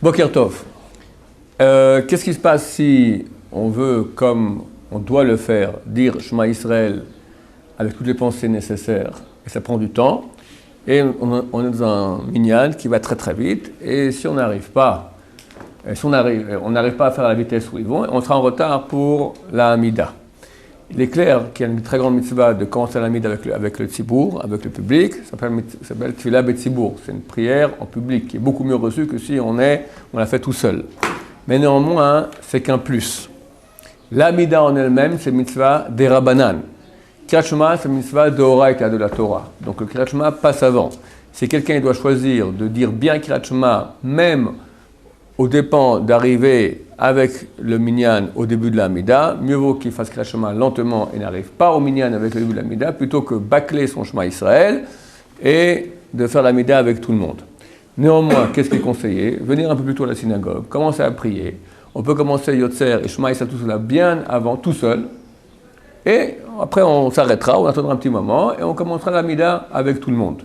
Boker Tov. Qu'est-ce qui se passe si on veut, comme on doit le faire, dire Shema Israël avec toutes les pensées nécessaires, et ça prend du temps, et on est dans un minyan qui va très très vite, et si on n'arrive pas, on n'arrive pas à faire à la vitesse où ils vont, on sera en retard pour la Hamida. Il est clair qu'il y a une très grande mitzvah de commencer la Hamida avec le tzibour, avec le public, ça s'appelle Tfilah Betzibour. C'est une prière en public qui est beaucoup mieux reçue que si on l'a fait tout seul. Mais néanmoins, c'est qu'un plus. La Hamida en elle-même, c'est mitzvah des Rabbanan. Kriyat Shema, c'est mitzvah d'Oraita, de la Torah. Donc le Kriyat Shema passe avant. Si quelqu'un doit choisir de dire bien Kriyat Shema, même au dépend d'arriver avec le minyan au début de la Hamida, mieux vaut qu'il fasse Kriyat Shema lentement et n'arrive pas au minyan avec le début de la Hamida, plutôt que bâcler son Shema Israël et de faire la Hamida avec tout le monde. Néanmoins, qu'est-ce qui est conseillé? Venir un peu plus tôt à la synagogue, commencer à prier. On peut commencer Yotzer et Shema Israël tout cela bien avant, tout seul. Et après, on s'arrêtera, on attendra un petit moment et on commencera la Hamida avec tout le monde.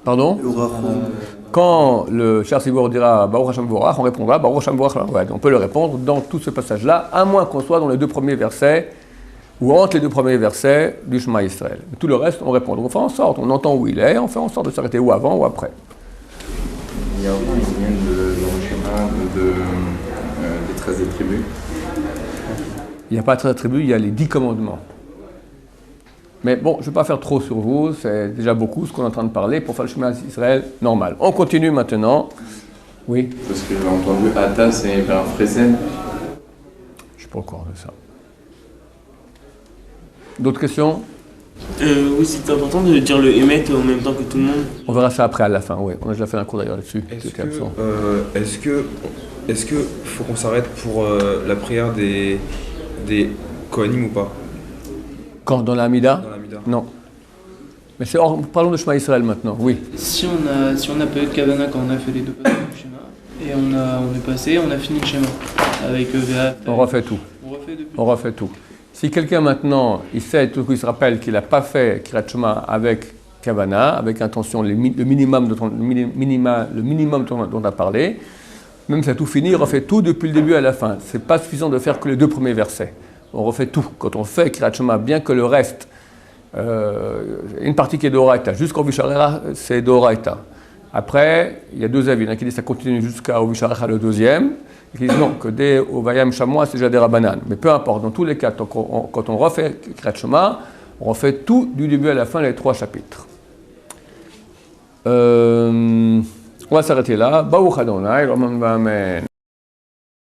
Pardon? Quand le Cher Sibour dira Baruch Hashem Vorach, on répondra Baruch Hashem Vorach. On peut le répondre dans tout ce passage-là, à moins qu'on soit dans les deux premiers versets, ou entre les deux premiers versets du Shema Israël. Tout le reste, on répond. Donc on fait en sorte, on entend où il est, on fait en sorte de s'arrêter ou avant ou après. Il y a aussi une ligne dans le schéma des 13 tribus. Il n'y a pas 13 tribus, il y a les 10 commandements. Mais bon, je ne vais pas faire trop sur vous, c'est déjà beaucoup ce qu'on est en train de parler pour faire le chemin d'Israël normal. On continue maintenant. Oui. Parce que j'ai entendu Ata, c'est vers Frézen. Je ne suis pas au courant de ça. D'autres questions? Oui, c'est important de dire le Emet en même temps que tout le monde. On verra ça après à la fin, oui. On a déjà fait un cours d'ailleurs là-dessus. Est-ce que faut qu'on s'arrête pour la prière des Kohanim ou pas? Quand? Dans la Hamida? Dans la Hamida. Non. Mais parlons de Shema Israël maintenant, oui. Si on a pas eu de Kavana quand on a fait les deux passages du schéma, et on est passé, on a fini le schéma avec VA. On refait tout. On refait tout. Si quelqu'un maintenant, il se rappelle qu'il n'a pas fait Kriyat Shema avec Kavana, avec intention, le minimum dont on a parlé, même si ça a tout fini, il refait tout depuis le début à la fin. C'est pas suffisant de faire que les deux premiers versets. On refait tout. Quand on fait Kriyat Shema, bien que le reste, une partie qui est d'Oraita, jusqu'au Visharera, c'est d'Oraita. Après, il y a deux avis. Il y en a qui disent que ça continue jusqu'à Visharera le deuxième, et qui disent non, que dès au Vayam Shamoa, c'est déjà des Rabbanan. Mais peu importe, dans tous les cas, quand on refait Kriyat Shema, on refait tout du début à la fin, les 3 chapitres. On va s'arrêter là. Baruch Adonai, Amen.